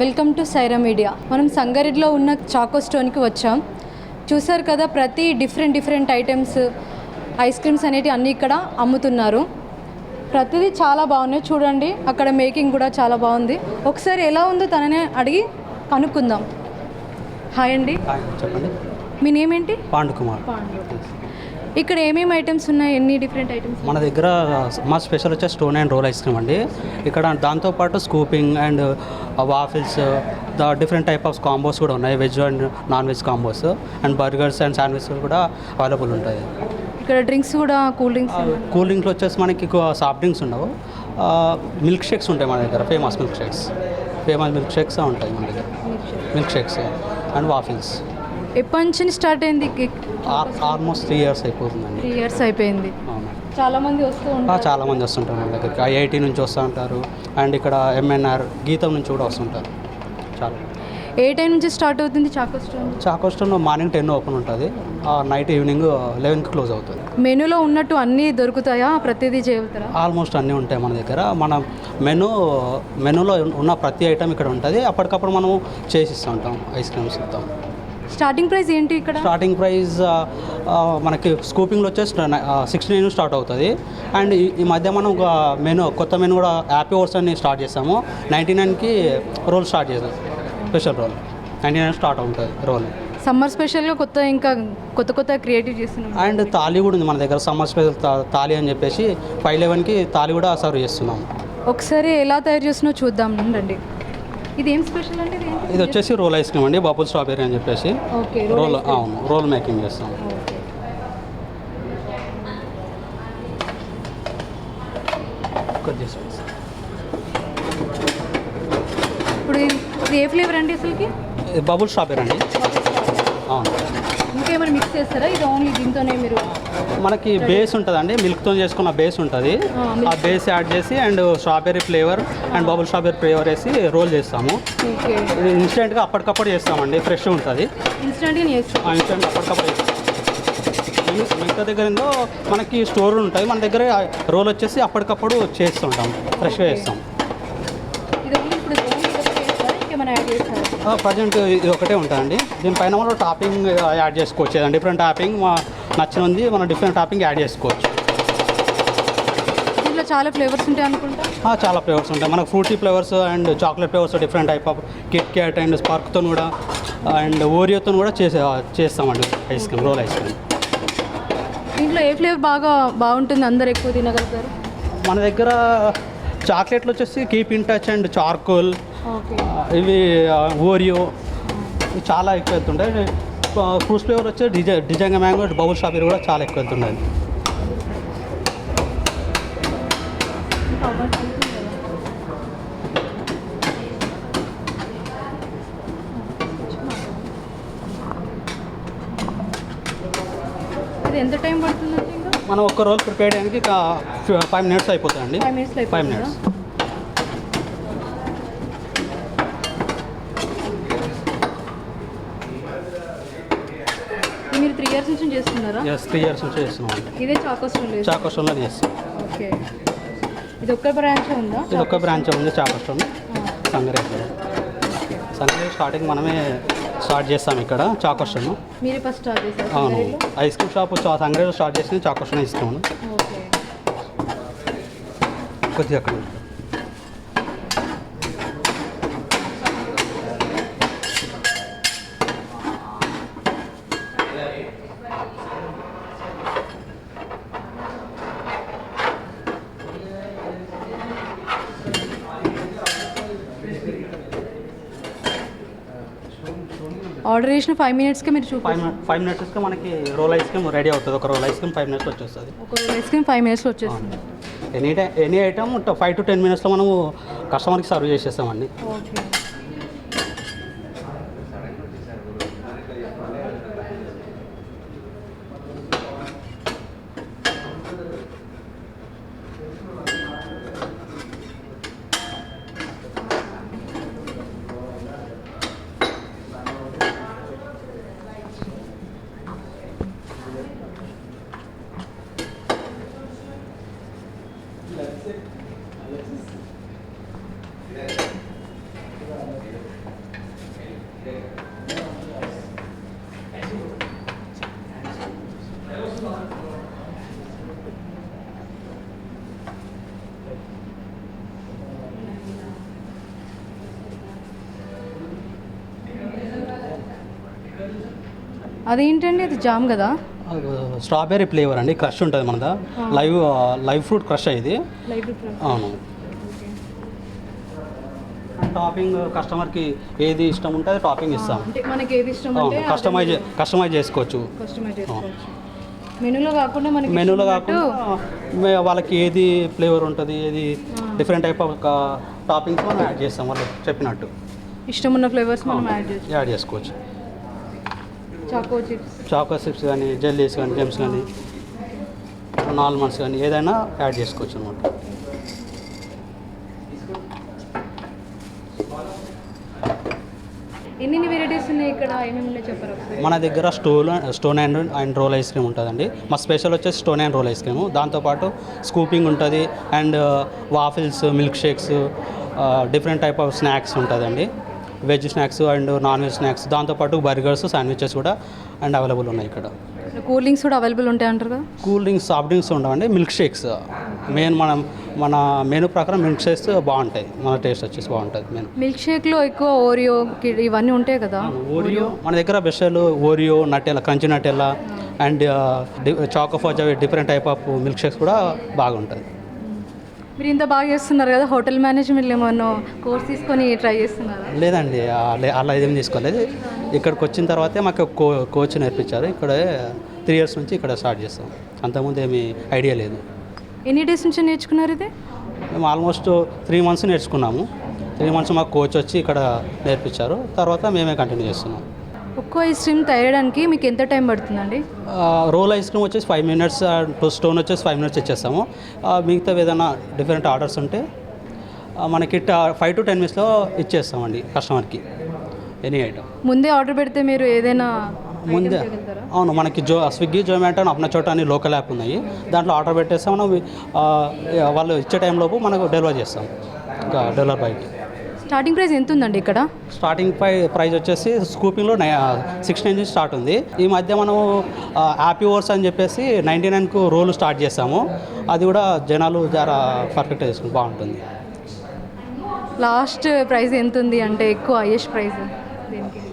Welcome to Sye Raa media. మనం సంగారెడ్డిలో ఉన్న చాకో స్టోన్కి వచ్చాం. చూసారు కదా, ప్రతి డిఫరెంట్ ఐటమ్స్, ఐస్ క్రీమ్స్ అనేవి అన్నీ ఇక్కడ అమ్ముతున్నారు. ప్రతిదీ చాలా బాగున్నాయి. చూడండి, అక్కడ మేకింగ్ కూడా చాలా బాగుంది. ఒకసారి ఎలా ఉందో తననే అడిగి కనుక్కుందాం. హాయ్ అండి, చెప్పండి. మీ నేమ్ ఏంటి? పాండు కుమార్. ఇక్కడ ఏమేమి ఐటమ్స్ ఉన్నాయి? ఎన్ని డిఫరెంట్ ఐటమ్స్? మన దగ్గర మా స్పెషల్ వచ్చే stone and roll ice cream అండి. ఇక్కడ దాంతోపాటు scooping and waffles, different type of combos కూడా ఉన్నాయి. Veg and non veg combos and burgers and sandwich కూడా అవైలబుల్ ఉంటాయి. ఇక్కడ డ్రింక్స్ కూడా, కూల్ డ్రింక్స్ వచ్చేసి మనకి సాఫ్ట్ డ్రింక్స్ ఉండవు. మిల్క్ షేక్స్ ఉంటాయి మన దగ్గర. ఫేమస్ మిల్క్ షేక్స్ ఉంటాయి మన దగ్గర. Milk shakes and waffles. ఎప్పటి నుంచి స్టార్ట్ అయింది? ఆల్మోస్ట్ 3 years అయిపోతుందండి. 3 years అయిపోయింది. అవును, చాలామంది వస్తుంటారు మన దగ్గరికి. ఐఐటి నుంచి వస్తూ ఉంటారు అండ్ ఇక్కడ ఎంఎన్ఆర్ గీతం నుంచి కూడా వస్తుంటారు. చాలా. ఏ టైం నుంచి స్టార్ట్ అవుతుంది చాకో స్టోన్? మార్నింగ్ 10 ఓపెన్ ఉంటుంది, నైట్ ఈవినింగ్ 11కి క్లోజ్ అవుతుంది. మెనూలో ఉన్నట్టు అన్నీ దొరుకుతాయా? ప్రతిదీ చేయగలుగుతారా? ఆల్మోస్ట్ అన్నీ ఉంటాయి మన దగ్గర. మన మెనూలో ఉన్న ప్రతి ఐటమ్ ఇక్కడ ఉంటుంది. అప్పటికప్పుడు మనం చేసిస్తూ ఉంటాం, ఐస్ క్రీమ్స్ ఇస్తాం. స్టార్టింగ్ ప్రైస్ ఏంటి ఇక్కడ? స్టార్టింగ్ ప్రైస్ మనకి స్కూపింగ్లో వచ్చేసి 69 స్టార్ట్ అవుతుంది. అండ్ ఈ మధ్య మనం కొత్త మెనూ కూడా హ్యాపీ అవర్స్ అని స్టార్ట్ చేసాము. 99కి రోల్ స్టార్ట్ చేసాం. స్పెషల్ రోల్ 99 స్టార్ట్ అవుతుంది రోల్. సమ్మర్ స్పెషల్గా ఇంకా కొత్త క్రియేటివ్ చేస్తున్నాం. అండ్ తాళి కూడా ఉంది మన దగ్గర. సమ్మర్ స్పెషల్ తాళి అని చెప్పేసి 511కి తాళి కూడా సర్వ్ చేస్తున్నాం. ఒకసారి ఎలా తయారు చేస్తున్నావు చూద్దాం రండి. ఇది ఏం స్పెషల్ అంటే? ఇది వచ్చేసి రోల్ ఐస్ క్రీమ్ అండి, బబుల్ స్ట్రాబెరీ అని చెప్పేసి. రోల్ మేకింగ్ చేస్తాం. ఇప్పుడు ఇది ఏ ఫ్లేవర్ అండి అసలుకి? బబుల్ స్ట్రాబెరీ అండి. అవును. ఇంకేమైనా మిక్స్ చేస్తారా? ఇది ఓన్లీ దీంతోనే మీరు? మనకి బేస్ ఉంటుందండి, మిల్క్తో చేసుకున్న బేస్ ఉంటుంది. ఆ బేస్ యాడ్ చేసి and strawberry flavour and bubble strawberry flavour వేసి రోల్ చేస్తాము. ఇది ఇన్స్టెంట్గా అప్పటికప్పుడు చేస్తామండి, ఫ్రెష్ ఉంటుంది. ఇన్స్టెంట్ అప్పటికప్పుడు చేస్తాం. మిగతా దగ్గర ఏందో మనకి స్టోర్ ఉంటాయి, మన దగ్గర రోల్ వచ్చేసి అప్పటికప్పుడు చేస్తుంటాం, ఫ్రెష్గా చేస్తాం. ప్రజెంట్ ఇది ఒకటే ఉంటుందండి. దీనిపైన మనం టాపింగ్ యాడ్ చేసుకోవచ్చు. డిఫరెంట్ టాపింగ్ నచ్చినది మనం డిఫరెంట్ టాపింగ్ యాడ్ చేసుకోవచ్చు. దీంట్లో చాలా ఫ్లేవర్స్ ఉంటాయి అనుకుంటా. చాలా ఫ్లేవర్స్ ఉంటాయి. మనకు fruity flavours and chocolate flavours, different type of Kit Kat and స్పార్క్తో కూడా అండ్ ఓరియోతో కూడా చేస్తామండి ice cream, roll ice cream. దీంట్లో ఏ ఫ్లేవర్ బాగుంటుంది, అందరు ఎక్కువ తినగలుగుతారు? మన దగ్గర చాక్లెట్లు వచ్చేసి keep in touch and charcoal, ఇవి ఓరియో చాలా ఎక్కువ వెళ్తుంటాయి. ఫ్రూట్స్ ఫ్లేవర్ వచ్చి డిజైన్ మ్యాంగో, బబుల్ స్ట్రాబెరీ కూడా చాలా ఎక్కువ వెళ్తుంటాయి. ఇది ఎంత టైం పడుతుందండి? మనం ఒక్క రోల్ ప్రిపేర్ చేయడానికి 5 minutes అయిపోతుందండి. 5 minutes. మీరు 3 years నుంచి చేస్తున్నారా? 3 years నుంచి చేస్తున్నాం. ఇదే చాకో స్టోన్లో చేస్తాం. ఓకే. ఇది ఒక్క బ్రాంచ్ ఉందా? ఇది ఒక్క బ్రాంచ్ ఉంది చాకో స్టోన్ సంగారెడ్డిలో. సంగారెడ్డి స్టార్టింగ్ మనమే స్టార్ట్ చేస్తాం ఇక్కడ చాకో స్టోన్. మీరు ఫస్ట్ స్టార్ట్ చేశారు? అవును, ఐస్ క్రీమ్ షాప్ సంగారెడ్డిలో స్టార్ట్ చేసి చాకో స్టోన్ ఇస్తాము. కొద్దిగా అక్కడ ఆర్డర్ చేసిన 5 minutesకి మీరు 5 minutesకి మనకి రోల్ ఐస్ క్రీమ్ రెడీ అవుతుంది. ఒక రోల్ ఐస్ క్రీమ్ 5 minutesలో వచ్చేస్తుంది. ఒక రోల్ ఐస్ క్రీమ్ 5 minutesలో వచ్చేస్తుంది. ఎనీ ఐటమ్ 5 to 10 minutesలో మనము కస్టమర్కి సర్వ్ చేసేస్తామండి. ఓకే. అదేంటండి, అది జామ్ కదా? స్ట్రాబెర్రీ ఫ్లేవర్ అండి, క్రష్ ఉంటుంది మనదా. లైవ్ ఫ్రూట్ క్రష్ ఇది. అవును. టాపింగ్ కస్టమర్కి ఏది ఇష్టం ఉంటే అది టాపింగ్ ఇస్తాం. అంటే మనకి ఏది ఇష్టం ఉంటే కస్టమైజ్ చేసుకోవచ్చు. మెనూలో కాకుండా వాళ్ళకి ఏది ఫ్లేవర్ ఉంటుంది, ఏది డిఫరెంట్ టైప్ ఆఫ్ టాపింగ్స్ మనం యాడ్ చేస్తాం. వాళ్ళు చెప్పినట్టు ఇష్టం ఉన్న ఫ్లేవర్స్ మనం యాడ్ చేసుకోవచ్చు. చాకో చిప్స్ కానీ, జెల్లీస్ కానీ, జెమ్స్ కానీ, ఆల్మండ్స్ కానీ ఏదైనా యాడ్ చేసుకోవచ్చు అనమాట. ఎన్ని వెరైటీస్ ఉన్నాయి ఇక్కడ, ఏమేమి ఉన్నాయి చెప్పారు? మన దగ్గర stone and roll ice cream ఉంటుందండి. మా స్పెషల్ వచ్చేసి stone and roll ice cream. దాంతోపాటు స్కూపింగ్ ఉంటుంది and waffles, milk shakes, different type of snacks ఉంటుందండి. Veg snacks and non veg snacks, దాంతోపాటు బర్గర్స్, శాండ్విచెస్ కూడా అండ్ అవైలబుల్ ఉన్నాయి ఇక్కడ. కూల్ డ్రింక్స్ కూడా అవైలబుల్ ఉంటాయి అంటారు కదా? కూల్ డ్రింక్స్, సాఫ్ట్ డ్రింక్స్ ఉండవండి. మిల్క్ షేక్స్ మన మెనూ ప్రకారం మిల్క్ షేక్స్ బాగుంటాయి. మన టేస్ట్ వచ్చేసి బాగుంటుంది. మెనూ మిల్క్ షేక్లో ఎక్కువ ఓరియో ఇవన్నీ ఉంటాయి కదా? ఓరియో మన దగ్గర బెస్టల్ Oreo, Nutella, crunchy Nutella and choco fudge, different type of milk shakes కూడా బాగుంటుంది. మీరు ఇంత బాగా చేస్తున్నారు కదా, హోటల్ మేనేజ్మెంట్ ఏమన్నా కోర్స్ తీసుకొని ట్రై చేస్తున్నారా? లేదండి, అలా ఏం తీసుకోలేదు. ఇక్కడికి వచ్చిన తర్వాతే మాకు కోచ్ నేర్పించారు. ఇక్కడే 3 years నుంచి ఇక్కడ స్టార్ట్ చేస్తాం. అంతకుముందు ఏమీ ఐడియా లేదు. ఎన్ని డేస్ నుంచి నేర్చుకున్నారు ఇది? మేము ఆల్మోస్ట్ 3 months నేర్చుకున్నాము. 3 months మాకు కోచ్ వచ్చి ఇక్కడ నేర్పించారు. తర్వాత మేమే కంటిన్యూ చేస్తున్నాం. ఒక్కో ఐస్ క్రీమ్ తయారడానికి మీకు ఎంత టైం పడుతుందండి? రోల్ ఐస్ క్రీమ్ వచ్చేసి 5 minutes, స్టోన్ వచ్చేసి 5 minutes ఇచ్చేస్తాము. మిగతా ఏదైనా డిఫరెంట్ ఆర్డర్స్ ఉంటే మనకి 5 to 10 minutesలో ఇచ్చేస్తామండి కస్టమర్కి ఎనీ ఐటమ్. ముందే ఆర్డర్ పెడితే మీరు ఏదైనా ముందే? అవును, మనకి స్విగ్గీ, జొమాటో, అప్నా చోట అని లోకల్ యాప్ ఉన్నాయి. దాంట్లో ఆర్డర్ పెట్టేస్తాం. మనం వాళ్ళు ఇచ్చే టైంలోపు మనకు డెలివర్ చేస్తాం. ఇంకా డెలివర్ బైకి. స్టార్టింగ్ ప్రైస్ ఎంత ఉందండి ఇక్కడ? స్టార్టింగ్ ప్రైస్ వచ్చేసి స్కూపింగ్లో 69 నుంచి స్టార్ట్ ఉంది. ఈ మధ్య మనము హ్యాపీ ఓవర్స్ అని చెప్పేసి 99కు రోల్ స్టార్ట్ చేస్తాము. అది కూడా జనాలు చాలా పర్ఫెక్ట్ చేసుకుని బాగుంటుంది. లాస్ట్ ప్రైస్ ఎంత ఉంది అంటే ఎక్కువ హైయెస్ట్ ప్రైస్ దీనికి?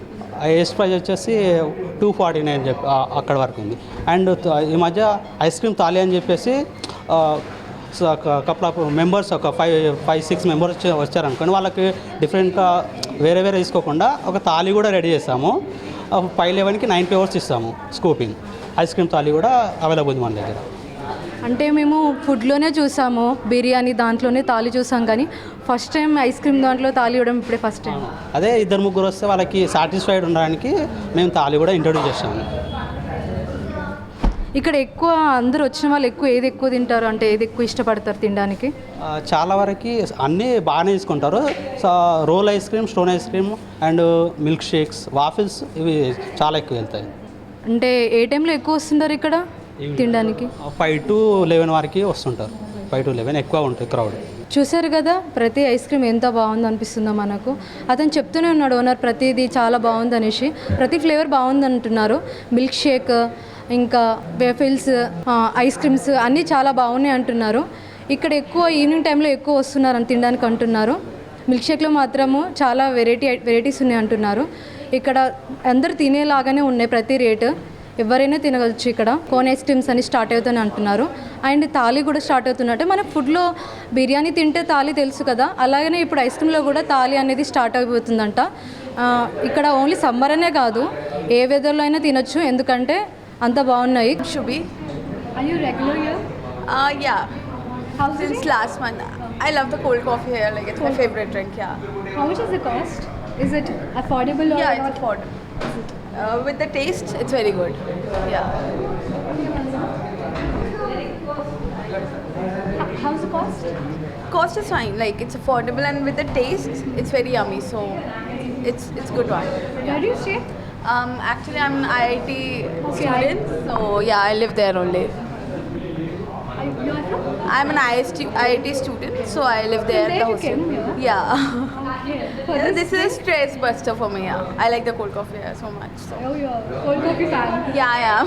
హైయెస్ట్ ప్రైస్ వచ్చేసి 249 చెప్పి అక్కడ వరకు ఉంది. అండ్ ఈ మధ్య ఐస్ క్రీమ్ థాలీ అని చెప్పేసి కపుల్ ఆఫ్ మెంబర్స్, ఒక 5-6 మెంబర్స్ వచ్చారనుకోండి, వాళ్ళకి డిఫరెంట్గా వేరే తీసుకోకుండా ఒక థాలీ కూడా రెడీ చేస్తాము. 511కి 9 flavors ఇస్తాము. స్కూపింగ్ ఐస్ క్రీమ్ థాలీ కూడా అవైలబుల్ మన దగ్గర. అంటే మేము ఫుడ్లోనే చూసాము, బిర్యానీ దాంట్లోనే థాలీ చూసాం, కానీ ఫస్ట్ టైం ఐస్ క్రీమ్ దాంట్లో థాలీ ఇవ్వడం ఇప్పుడే ఫస్ట్ టైం. అదే 2-3 వస్తే వాళ్ళకి సాటిస్ఫైడ్ ఉండడానికి మేము థాలీ కూడా ఇంట్రొడ్యూస్ చేస్తాము. ఇక్కడ ఎక్కువ అందరూ వచ్చిన వాళ్ళు ఏది ఎక్కువ తింటారు, అంటే ఏది ఎక్కువ ఇష్టపడతారు తినడానికి? చాలా వరకు అన్నీ బాగానే తీసుకుంటారు. Roll ice cream, stone ice cream and milk shakes, waffles ఇవి చాలా ఎక్కువ వెళ్తాయి. అంటే ఏ టైంలో ఎక్కువ వస్తుంటారు ఇక్కడ తినడానికి? 5 to 11 వరకు వస్తుంటారు. 5 to 11 ఎక్కువ ఉంటుంది క్రౌడ్. చూశారు కదా, ప్రతి ఐస్ క్రీమ్ ఎంత బాగుంది అనిపిస్తుందో మనకు. అతను చెప్తూనే ఉన్నాడు ఓనర్, ప్రతిదీ చాలా బాగుంది అనేసి, ప్రతి ఫ్లేవర్ బాగుంది అంటున్నారు. మిల్క్ షేక్, ఇంకా వేఫిల్స్, ఐస్ క్రీమ్స్ అన్నీ చాలా బాగున్నాయి అంటున్నారు. ఇక్కడ ఎక్కువ ఈవినింగ్ టైంలో ఎక్కువ వస్తున్నారు అని తినడానికి అంటున్నారు. మిల్క్ షేక్లో మాత్రము చాలా వెరైటీస్ ఉన్నాయి అంటున్నారు. ఇక్కడ అందరు తినేలాగానే ఉన్నాయి, ప్రతి రేటు ఎవరైనా తినవచ్చు. ఇక్కడ కోన్ ఐస్ క్రీమ్స్ అని స్టార్ట్ అవుతాయని అంటున్నారు. అండ్ థాలీ కూడా స్టార్ట్ అవుతున్నట్టు. మన ఫుడ్లో బిర్యానీ తింటే థాలీ తెలుసు కదా, అలాగనే ఇప్పుడు ఐస్ క్రీమ్లో కూడా థాలీ అనేది స్టార్ట్ అయిపోతుందంట. ఇక్కడ ఓన్లీ సమ్మర్ అనే కాదు, ఏ వెదర్లో అయినా తినొచ్చు, ఎందుకంటే అంత బాగున్నాయి. Shubhi. Are you regular here? Yeah. How's Since it? last month. I love the cold coffee here. Like, it's my favorite drink, yeah. How much is the cost? Is it affordable or Yeah, not? it's affordable. With the taste, it's very good. Yeah. How's the cost? Cost is fine. Like, it's affordable, and with the taste, it's very yummy. So, it's good one. Where do you stay? Actually, I'm an IIT student. So, yeah, I live there only. You are from? I'm an IIT student, so I live there. From there The you hostel. came here? Yeah. For This is a stress buster for me. Yeah, I like the cold coffee here so much. So. Oh, you're a cold coffee fan. Yeah, I am.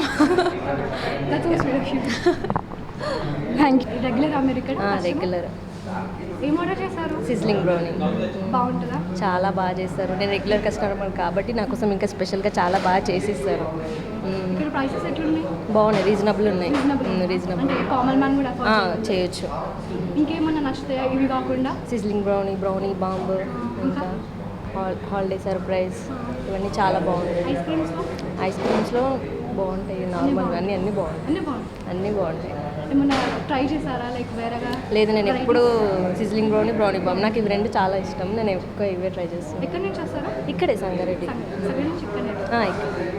That was very cute. Thank you. Regular American? Regular ఏం order చేశారు? Sizzling brownie బాగుంటుందా? చాలా బాగా చేస్తారు. నేను regular customer కాబట్టి నా కోసం ఇంకా స్పెషల్గా చాలా బాగా చేసిస్తారు. ఇక్కడ ప్రైసెస్ ఎట్లున్నాయి? బాగున్నాయి, రీజనబుల్ ఉన్నాయి. రీజనబుల్ అంటే కామన్ మ్యాన్ కూడా afford చేయొచ్చు. చేయొచ్చు. ఇంకేమన్నా నచ్చుతాయా ఇవి కాకుండా? సిజ్లింగ్ బ్రౌనీ బాంబ్, ఇంకా హాలిడే సర్ప్రైజ్, ఇవన్నీ చాలా బాగుంటాయి. ఐస్ క్రీమ్స్లో ఐస్ క్రీమ్స్లో బాగుంటాయి, నార్మల్గా అన్నీ బాగుంటాయి. అన్నీ బాగుంటాయి. అన్నీ బాగుంటాయి. ఏమన్నా ట్రై చేశారా లైక్ వేరేగా? లేదు, నేను ఎప్పుడు సిజ్లింగ్ బ్రౌనీ బాంబ్ నాకు ఇవి రెండు చాలా ఇష్టం. నేను ఎక్కువ ఇవే ట్రై చేస్తాను. ఎక్కడి నుంచి వస్తారా? ఇక్కడే సంగారెడ్డి. సంగతి నుంచి ఇక్కడనే. ఇక్కడ